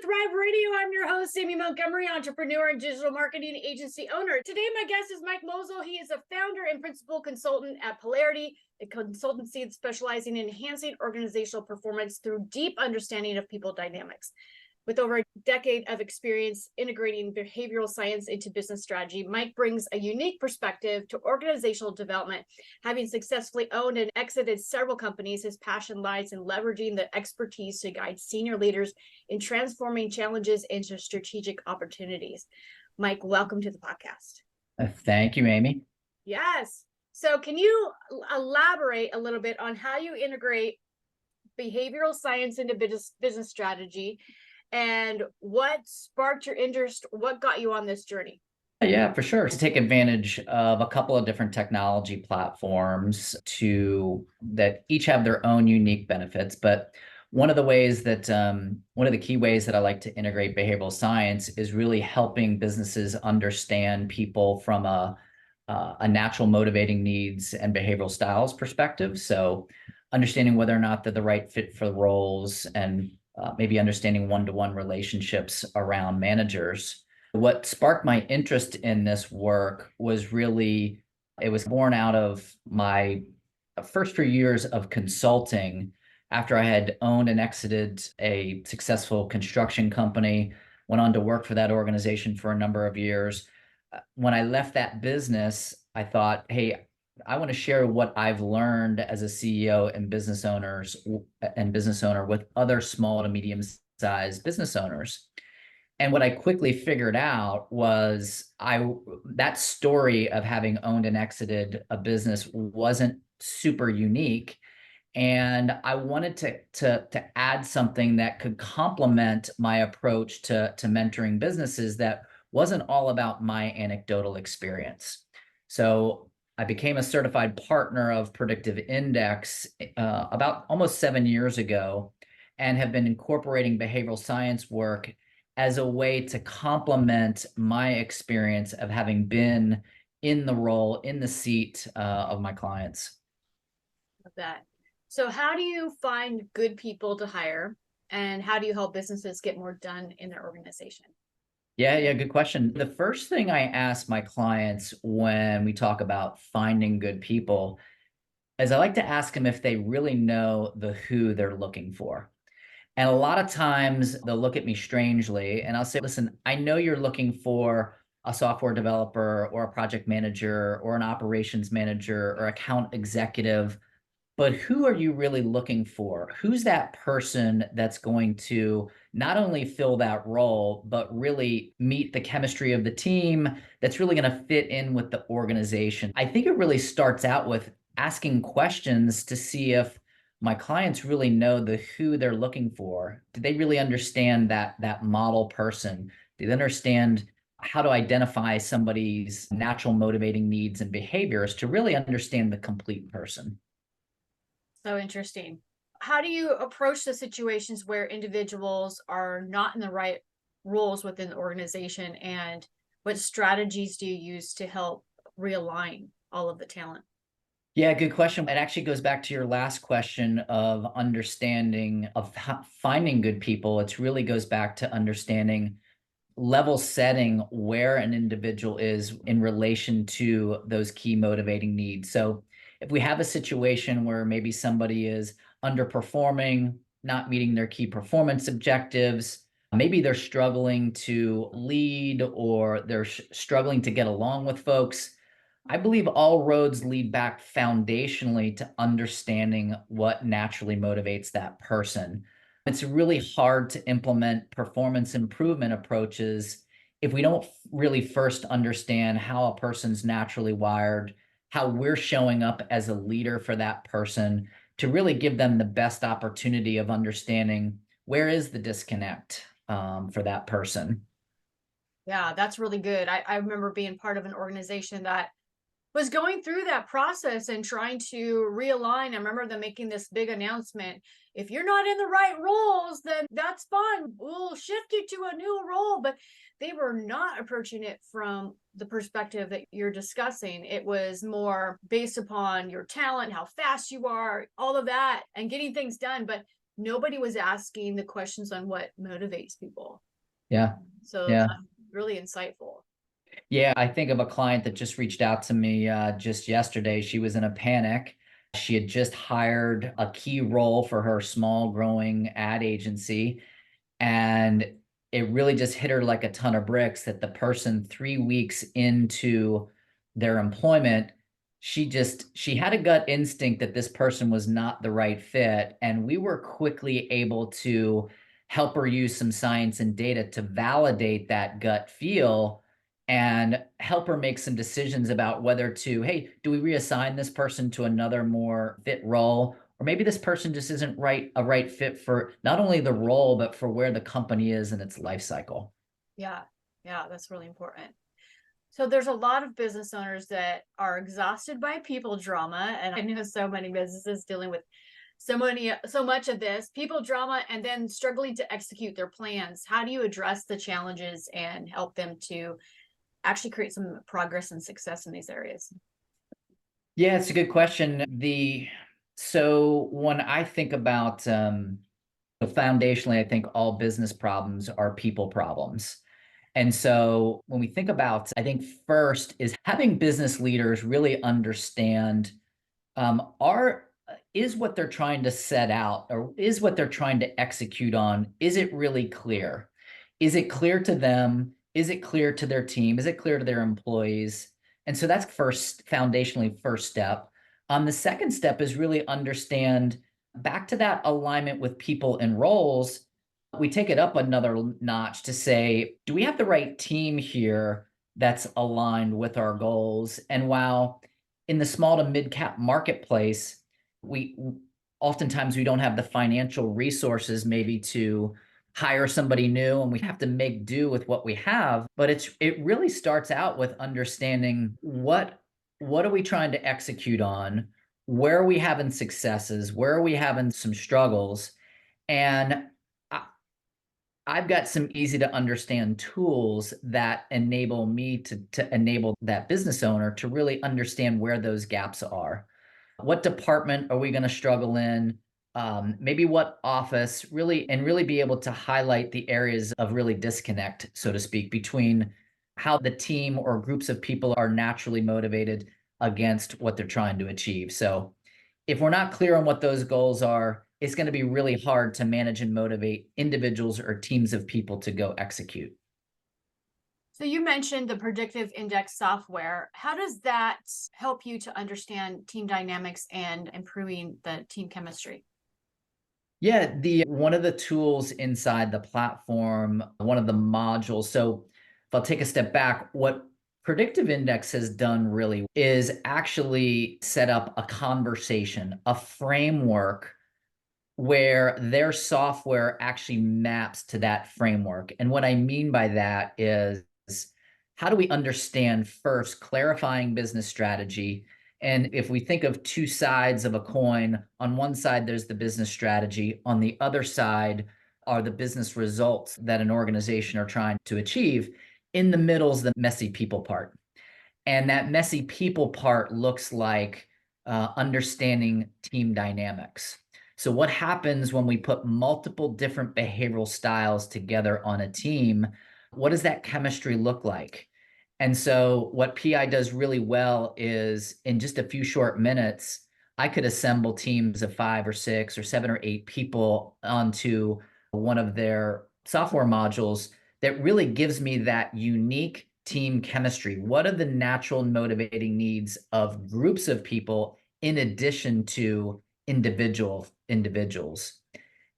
Thrive Radio. I'm your host, Amy Montgomery, entrepreneur and digital marketing agency owner. Today, my guest is Mike Mosel. He is a founder and principal consultant at Pelarity, a consultancy specializing in enhancing organizational performance through deep understanding of people dynamics. With over a decade of experience integrating behavioral science into business strategy, Mike brings a unique perspective to organizational development. Having successfully owned and exited several companies, his passion lies in leveraging the expertise to guide senior leaders in transforming challenges into strategic opportunities. Mike, welcome to the podcast. Thank you, Amy. Yes. So can you elaborate a little bit on how you integrate behavioral science into business strategy? And what sparked your interest? What got you on this journey? Yeah, for sure. To take advantage of a couple of different technology platforms that each have their own unique benefits. But one of the key ways that I like to integrate behavioral science is really helping businesses understand people from a natural motivating needs and behavioral styles perspective. So understanding whether or not they're the right fit for the roles and maybe understanding one-to-one relationships around managers. What sparked my interest in this work was it was born out of my first few years of consulting after I had owned and exited a successful construction company, went on to work for that organization for a number of years. When I left that business, I thought, hey, I want to share what I've learned as a CEO and business owner with other small to medium-sized business owners. And what I quickly figured out was that story of having owned and exited a business wasn't super unique. And I wanted to add something that could complement my approach to mentoring businesses that wasn't all about my anecdotal experience. So I became a certified partner of Predictive Index about almost 7 years ago, and have been incorporating behavioral science work as a way to complement my experience of having been in the seat of my clients. Love that. So how do you find good people to hire, and how do you help businesses get more done in their organization? Yeah, good question. The first thing I ask my clients when we talk about finding good people is I like to ask them if they really know the who they're looking for. And a lot of times they'll look at me strangely and I'll say, listen, I know you're looking for a software developer or a project manager or an operations manager or account executive, but who are you really looking for? Who's that person that's going to not only fill that role, but really meet the chemistry of the team, that's really going to fit in with the organization? I think it really starts out with asking questions to see if my clients really know the who they're looking for. Do they really understand that model person? Do they understand how to identify somebody's natural motivating needs and behaviors to really understand the complete person? So interesting. How do you approach the situations where individuals are not in the right roles within the organization, and what strategies do you use to help realign all of the talent? Yeah, good question. It actually goes back to your last question of finding good people. It really goes back to understanding level setting where an individual is in relation to those key motivating needs. So if we have a situation where maybe somebody is underperforming, not meeting their key performance objectives, maybe they're struggling to lead or they're struggling to get along with folks, I believe all roads lead back foundationally to understanding what naturally motivates that person. It's really hard to implement performance improvement approaches if we don't really first understand how a person's naturally wired, how we're showing up as a leader for that person to really give them the best opportunity of understanding where is the disconnect for that person. Yeah, that's really good. I remember being part of an organization that was going through that process and trying to realign. I remember them making this big announcement. If you're not in the right roles, then that's fine. We'll shift you to a new role. But they were not approaching it from the perspective that you're discussing. It was more based upon your talent, how fast you are, all of that, and getting things done. But nobody was asking the questions on what motivates people. Yeah. So Yeah. that's really insightful. Yeah, I think of a client that just reached out to me just yesterday. She was in a panic. She had just hired a key role for her small growing ad agency. And it really just hit her like a ton of bricks that the person 3 weeks into their employment, she had a gut instinct that this person was not the right fit. And we were quickly able to help her use some science and data to validate that gut feel and help her make some decisions about whether to, hey, do we reassign this person to another more fit role? Or maybe this person just isn't a right fit for not only the role, but for where the company is in its life cycle. Yeah. Yeah. That's really important. So there's a lot of business owners that are exhausted by people drama. And I know so many businesses dealing with so much of this people drama and then struggling to execute their plans. How do you address the challenges and help them to actually create some progress and success in these areas? Yeah, it's a good question. So when I think about foundationally, I think all business problems are people problems. And so when we think about, I think first is having business leaders really understand are is what they're trying to set out or is what they're trying to execute on, is it really clear? Is it clear to them? Is it clear to their team? Is it clear to their employees? And so that's foundationally first step. The second step is really understand back to that alignment with people and roles. We take it up another notch to say, do we have the right team here that's aligned with our goals? And while in the small to mid cap marketplace, we oftentimes we don't have the financial resources maybe to hire somebody new, and we have to make do with what we have. But it really starts out with understanding what are we trying to execute on, where are we having successes, where are we having some struggles, and I've got some easy to understand tools that enable me to enable that business owner to really understand where those gaps are. What department are we going to struggle in? Maybe what office really, and really be able to highlight the areas of really disconnect, so to speak, between how the team or groups of people are naturally motivated against what they're trying to achieve. So if we're not clear on what those goals are, it's going to be really hard to manage and motivate individuals or teams of people to go execute. So you mentioned the predictive index software. How does that help you to understand team dynamics and improving the team chemistry? Yeah, the one of the tools inside the platform, one of the modules. So if I'll take a step back, what Predictive Index has done really is actually set up a conversation, a framework where their software actually maps to that framework. And what I mean by that is how do we understand first clarifying business strategy? And if we think of two sides of a coin, on one side, there's the business strategy. On the other side are the business results that an organization are trying to achieve. In the middle is the messy people part. And that messy people part looks like understanding team dynamics. So, what happens when we put multiple different behavioral styles together on a team? What does that chemistry look like? And so, what PI does really well is in just a few short minutes, I could assemble teams of 5 or 6 or 7 or 8 people onto one of their software modules that really gives me that unique team chemistry. What are the natural motivating needs of groups of people in addition to individuals?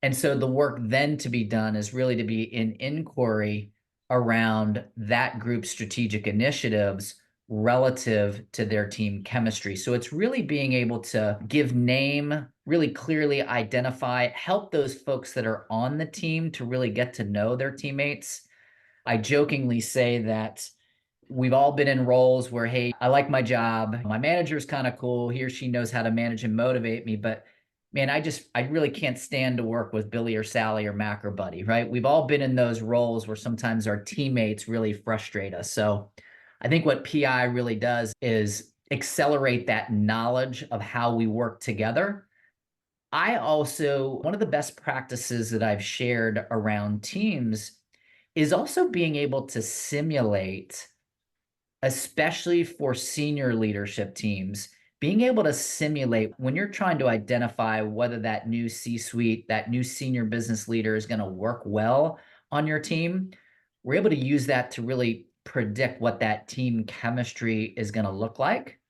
And so the work then to be done is really to be in inquiry around that group's strategic initiatives relative to their team chemistry. So it's really being able to give name, really clearly identify, help those folks that are on the team to really get to know their teammates. I jokingly say that we've all been in roles where, hey, I like my job. My manager's kind of cool. He or she knows how to manage and motivate me. But man, I really can't stand to work with Billy or Sally or Mac or Buddy, right? We've all been in those roles where sometimes our teammates really frustrate us. So I think what PI really does is accelerate that knowledge of how we work together. One of the best practices that I've shared around teams is also being able to simulate, especially for senior leadership teams, being able to simulate when you're trying to identify whether that new C-suite, that new senior business leader is going to work well on your team. We're able to use that to really predict what that team chemistry is going to look like.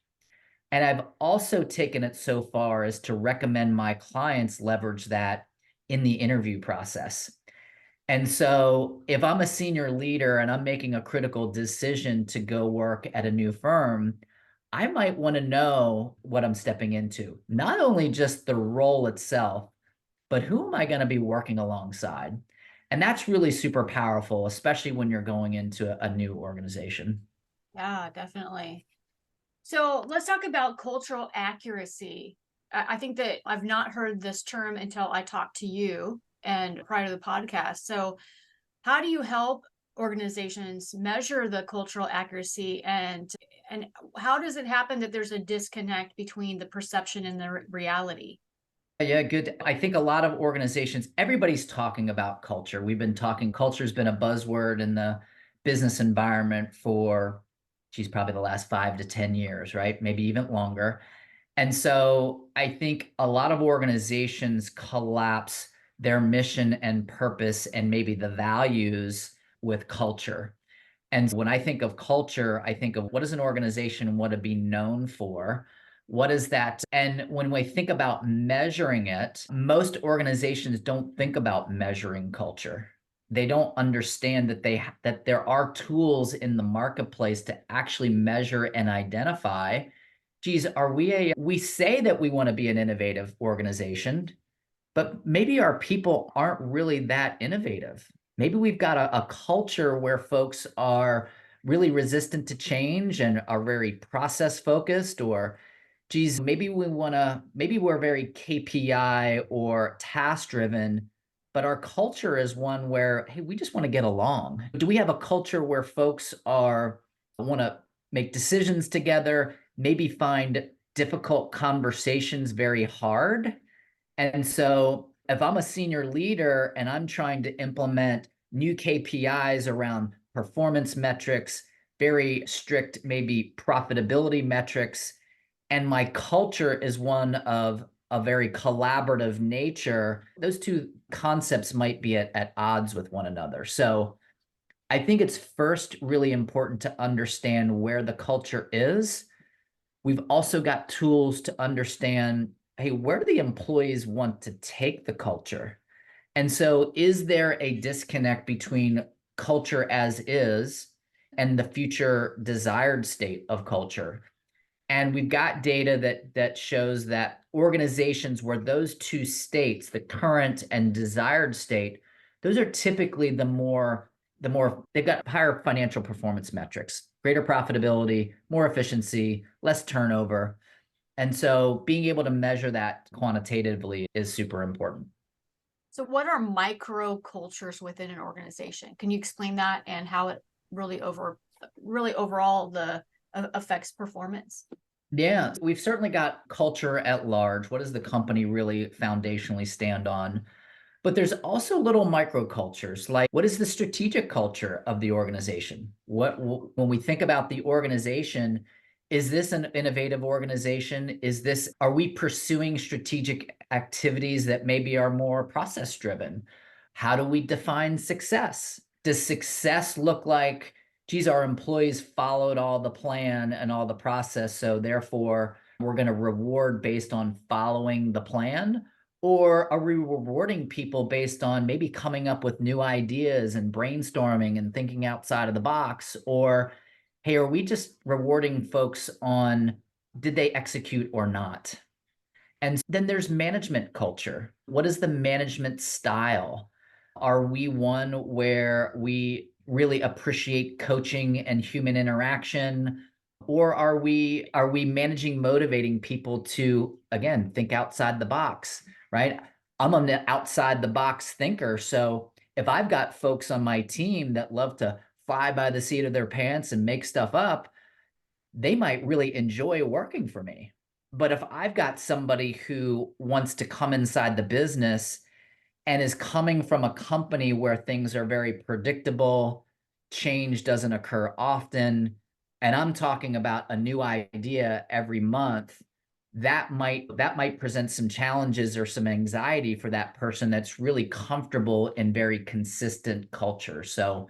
And I've also taken it so far as to recommend my clients leverage that in the interview process. And so if I'm a senior leader and I'm making a critical decision to go work at a new firm, I might want to know what I'm stepping into, not only just the role itself, but who am I going to be working alongside? And that's really super powerful, especially when you're going into a new organization. Yeah, definitely. So let's talk about cultural accuracy. I think that I've not heard this term until I talked to you and prior to the podcast. So how do you help organizations measure the cultural accuracy, and how does it happen that there's a disconnect between the perception and the reality? Yeah, good. I think a lot of organizations, everybody's talking about culture. We've been talking, culture's been a buzzword in the business environment for, geez, probably the last 5 to 10 years, right? Maybe even longer. And so I think a lot of organizations collapse their mission and purpose and maybe the values with culture. And when I think of culture, I think of what does an organization want to be known for? What is that? And when we think about measuring it, most organizations don't think about measuring culture. They don't understand that that there are tools in the marketplace to actually measure and identify, geez, we say that we want to be an innovative organization, but maybe our people aren't really that innovative. Maybe we've got a culture where folks are really resistant to change and are very process focused, or geez, maybe we're very KPI or task driven, but our culture is one where, hey, we just want to get along. Do we have a culture where folks want to make decisions together, maybe find difficult conversations very hard? And so if I'm a senior leader and I'm trying to implement new KPIs around performance metrics, very strict, maybe profitability metrics, and my culture is one of a very collaborative nature, those two concepts might be at odds with one another. So I think it's first really important to understand where the culture is. We've also got tools to understand, hey, where do the employees want to take the culture? And so is there a disconnect between culture as is and the future desired state of culture? And we've got data that shows that organizations where those two states, the current and desired state, those are typically they've got higher financial performance metrics, greater profitability, more efficiency, less turnover. And so being able to measure that quantitatively is super important. So what are micro cultures within an organization? Can you explain that and how it really overall affects performance? Yeah, we've certainly got culture at large. What does the company really foundationally stand on? But there's also little microcultures, like what is the strategic culture of the organization? When we think about the organization, is this an innovative organization? Are we pursuing strategic activities that maybe are more process driven? How do we define success? Does success look like, geez, our employees followed all the plan and all the process, so therefore we're going to reward based on following the plan? Or are we rewarding people based on maybe coming up with new ideas and brainstorming and thinking outside of the box? Or, hey, are we just rewarding folks on did they execute or not? And then there's management culture. What is the management style? Are we one where we really appreciate coaching and human interaction? Or are we managing, motivating people to, again, think outside the box, right? I'm an outside the box thinker. So if I've got folks on my team that love to fly by the seat of their pants and make stuff up, they might really enjoy working for me. But if I've got somebody who wants to come inside the business and is coming from a company where things are very predictable, change doesn't occur often, and I'm talking about a new idea every month, that might present some challenges or some anxiety for that person that's really comfortable in very consistent culture. So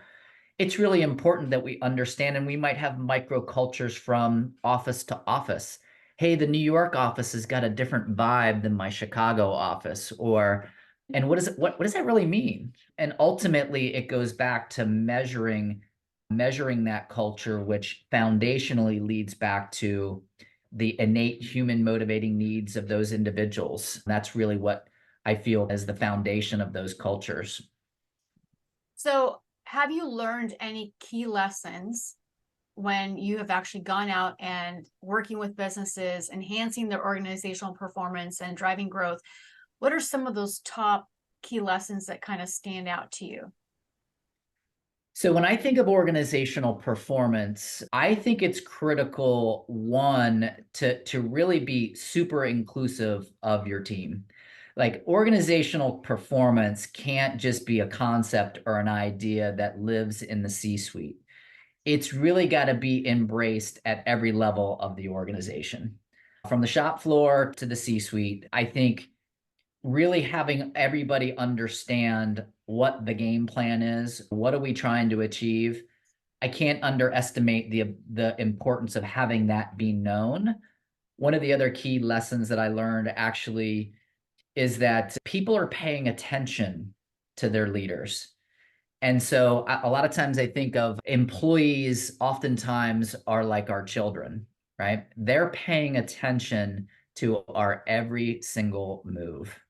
it's really important that we understand, and we might have microcultures from office to office. Hey, the New York office has got a different vibe than my Chicago office, or and what does that really mean? And ultimately, it goes back to measuring that culture, which foundationally leads back to the innate human motivating needs of those individuals. That's really what I feel as the foundation of those cultures. So, have you learned any key lessons when you have actually gone out and working with businesses, enhancing their organizational performance and driving growth? What are some of those top key lessons that kind of stand out to you? So when I think of organizational performance, I think it's critical, one, to really be super inclusive of your team. Like organizational performance can't just be a concept or an idea that lives in the C-suite. It's really got to be embraced at every level of the organization. From the shop floor to the C-suite, I think really having everybody understand what the game plan is, what are we trying to achieve. I can't underestimate the importance of having that be known. One of the other key lessons that I learned actually is that people are paying attention to their leaders. And so a lot of times I think of employees oftentimes are like our children, right? They're paying attention to our every single move.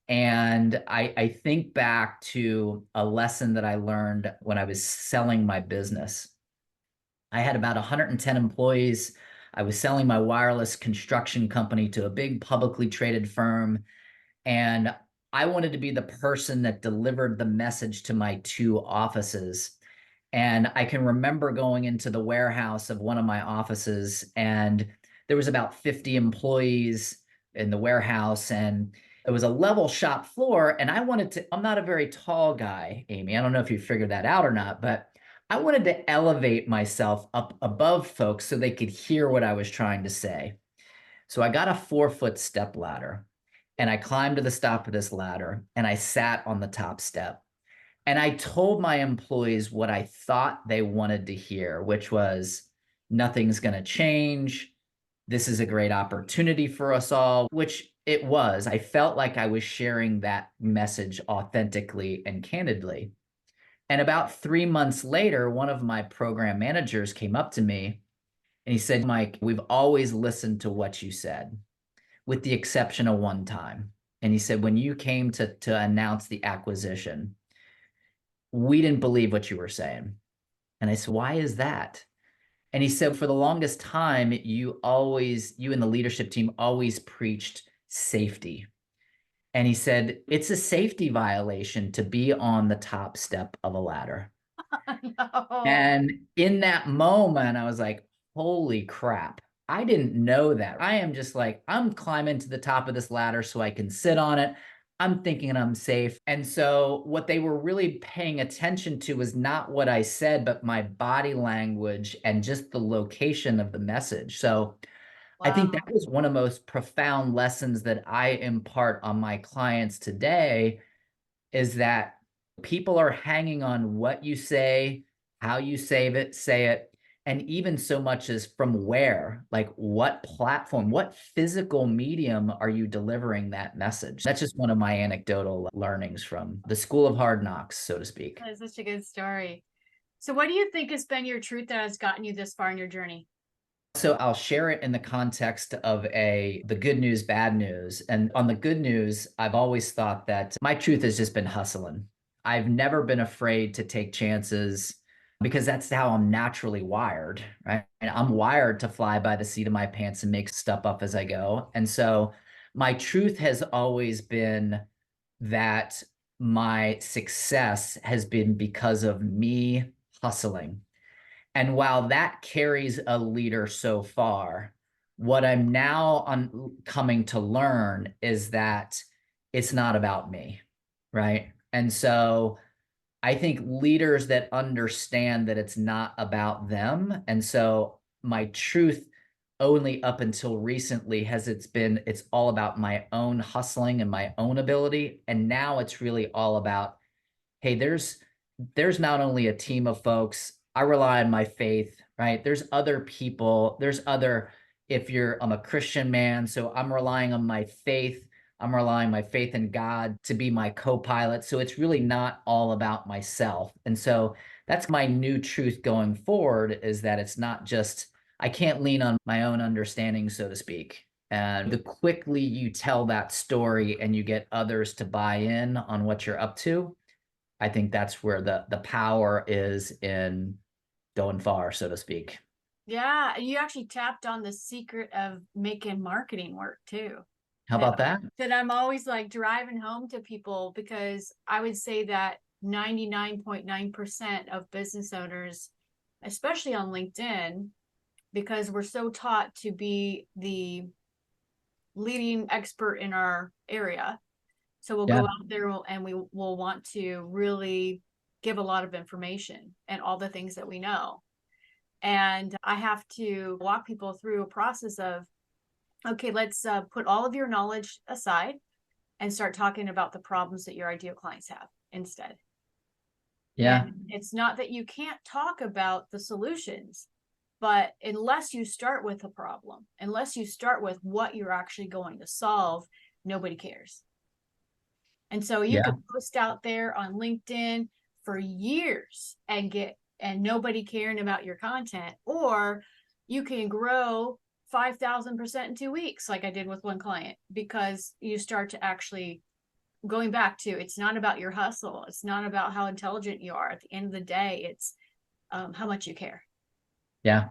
And I think back to a lesson that I learned when I was selling my business. I had about 110 employees. I was selling my wireless construction company to a big publicly traded firm. And I wanted to be the person that delivered the message to my two offices. And I can remember going into the warehouse of one of my offices, and there was about 50 employees in the warehouse, and it was a level shop floor. And I'm not a very tall guy, Amy. I don't know if you figured that out or not, but I wanted to elevate myself up above folks so they could hear what I was trying to say. So I got a 4-foot step ladder and I climbed to the top of this ladder and I sat on the top step. And I told my employees what I thought they wanted to hear, which was nothing's going to change. This is a great opportunity for us all, which it was. I felt like I was sharing that message authentically and candidly. And about 3 months later, one of my program managers came up to me and he said, Mike, we've always listened to what you said, with the exception of one time. And he said, when you came to announce the acquisition, we didn't believe what you were saying. And I said, why is that? And he said, for the longest time, you and the leadership team always preached safety. And he said, it's a safety violation to be on the top step of a ladder. No. And in that moment, I was like, holy crap. I didn't know that. I am just like, I'm climbing to the top of this ladder so I can sit on it. I'm thinking I'm safe. And so what they were really paying attention to was not what I said, but my body language and just the location of the message. So I think Wow. that was one of the most profound lessons that I impart on my clients today, is that people are hanging on what you say, how you say it, and even so much as from where, like what platform, what physical medium are you delivering that message? That's just one of my anecdotal learnings from the school of hard knocks, so to speak. That is such a good story. So, what do you think has been your truth that has gotten you this far in your journey? So I'll share it in the context of the good news, bad news. And on the good news, I've always thought that my truth has just been hustling. I've never been afraid to take chances because that's how I'm naturally wired, right? And I'm wired to fly by the seat of my pants and make stuff up as I go. And so my truth has always been that my success has been because of me hustling. And while that carries a leader so far, What I'm now coming to learn is that it's not about me, right? And so I think leaders that understand that it's not about them. And so my truth only up until recently it's all about my own hustling and my own ability. And now it's really all about, hey, there's not only a team of folks. I rely on my faith, right? There's other people. If I'm a Christian man, so I'm relying on my faith. I'm relying my faith in God to be my co-pilot. So it's really not all about myself. And so that's my new truth going forward, is that it's not just, I can't lean on my own understanding, so to speak. And the quickly you tell that story and you get others to buy in on what you're up to, I think that's where the power is in going far, so to speak. Yeah, you actually tapped on the secret of making marketing work too. How That about that? that I'm always like driving home to people, because I would say that 99.9% of business owners, especially on LinkedIn, because we're so taught to be the leading expert in our area. So we'll Yeah. go out there and we will want to really give a lot of information and all the things that we know. And I have to walk people through a process of, okay, let's put all of your knowledge aside and start talking about the problems that your ideal clients have instead. Yeah. And it's not that you can't talk about the solutions, but unless you start with a problem, unless you start with what you're actually going to solve, nobody cares. And so you Yeah. could post out there on LinkedIn for years and nobody caring about your content, or you can grow 5,000% in 2 weeks, like I did with one client, because you start to actually going back to, it's not about your hustle. It's not about how intelligent you are. At the end of the day, it's how much you care. Yeah.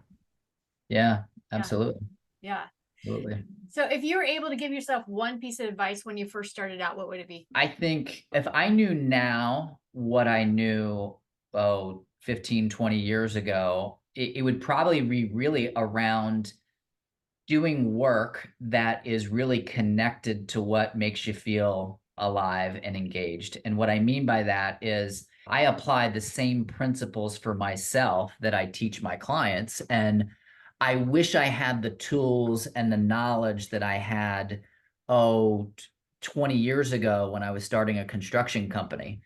Yeah. Yeah. Absolutely. Yeah. Absolutely. So if you were able to give yourself one piece of advice when you first started out, what would it be? I think if I knew now what I knew, 15, 20 years ago, it would probably be really around doing work that is really connected to what makes you feel alive and engaged. And what I mean by that is I apply the same principles for myself that I teach my clients. And I wish I had the tools and the knowledge that I had, 20 years ago when I was starting a construction company.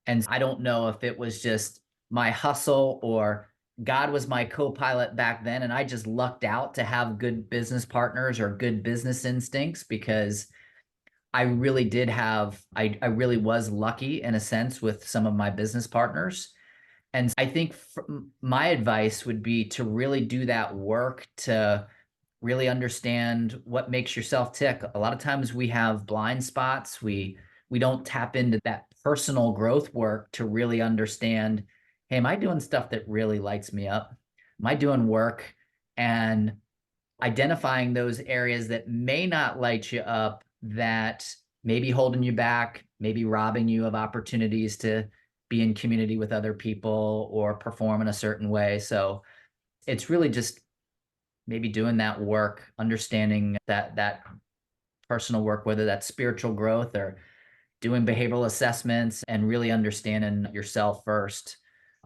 And I don't know if it was just my hustle or God was my co-pilot back then, and I just lucked out to have good business partners or good business instincts, because I really did have, I really was lucky in a sense with some of my business partners. And I think my advice would be to really do that work to really understand what makes yourself tick. A lot of times we have blind spots. We don't tap into that personal growth work to really understand, hey, am I doing stuff that really lights me up? Am I doing work? And identifying those areas that may not light you up, that may be holding you back, maybe robbing you of opportunities to be in community with other people or perform in a certain way. So it's really just maybe doing that work, understanding that personal work, whether that's spiritual growth or doing behavioral assessments and really understanding yourself first.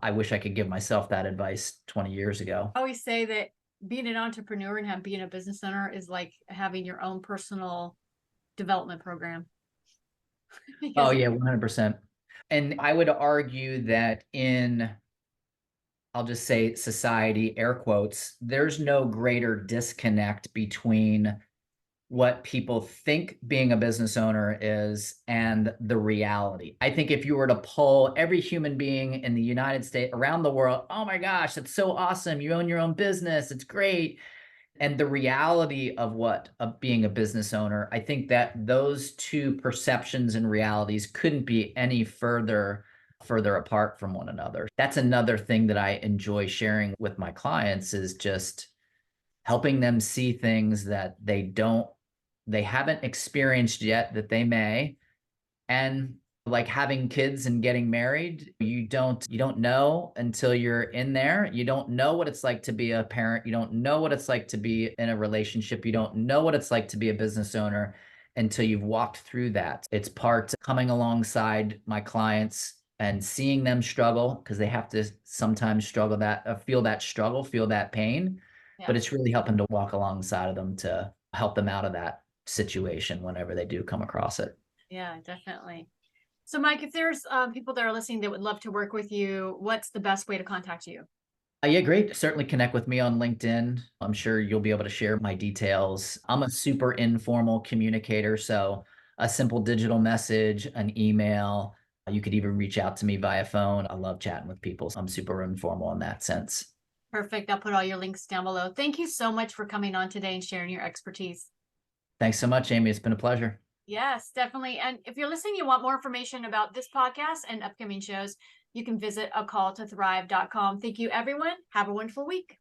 I wish I could give myself that advice 20 years ago. I always say that being an entrepreneur and being a business owner is like having your own personal development program. Oh Because yeah, 100%. And I would argue that I'll just say society, air quotes, there's no greater disconnect between what people think being a business owner is and the reality. I think if you were to poll every human being in the United States, around the world, oh my gosh, that's so awesome. You own your own business. It's great. And the reality of being a business owner, I think that those two perceptions and realities couldn't be any further apart from one another. That's another thing that I enjoy sharing with my clients, is just helping them see things that they haven't experienced yet, that they may, and like having kids and getting married. You don't know until you're in there. You don't know what it's like to be a parent. You don't know what it's like to be in a relationship. You don't know what it's like to be a business owner until you've walked through that. It's part coming alongside my clients and seeing them struggle, because they have to sometimes struggle that, feel that struggle, feel that pain. But Yeah. it's really helping to walk alongside of them to help them out of that situation whenever they do come across it. Yeah, definitely. So, Mike, if there's people that are listening that would love to work with you, what's the best way to contact you? Yeah, great. Certainly connect with me on LinkedIn. I'm sure you'll be able to share my details. I'm a super informal communicator, so a simple digital message, an email. You could even reach out to me via phone. I love chatting with people, so I'm super informal in that sense. Perfect. I'll put all your links down below. Thank you so much for coming on today and sharing your expertise. Thanks so much, Amy. It's been a pleasure. Yes, definitely. And if you're listening, you want more information about this podcast and upcoming shows, you can visit acalltothrive.com. Thank you, everyone. Have a wonderful week.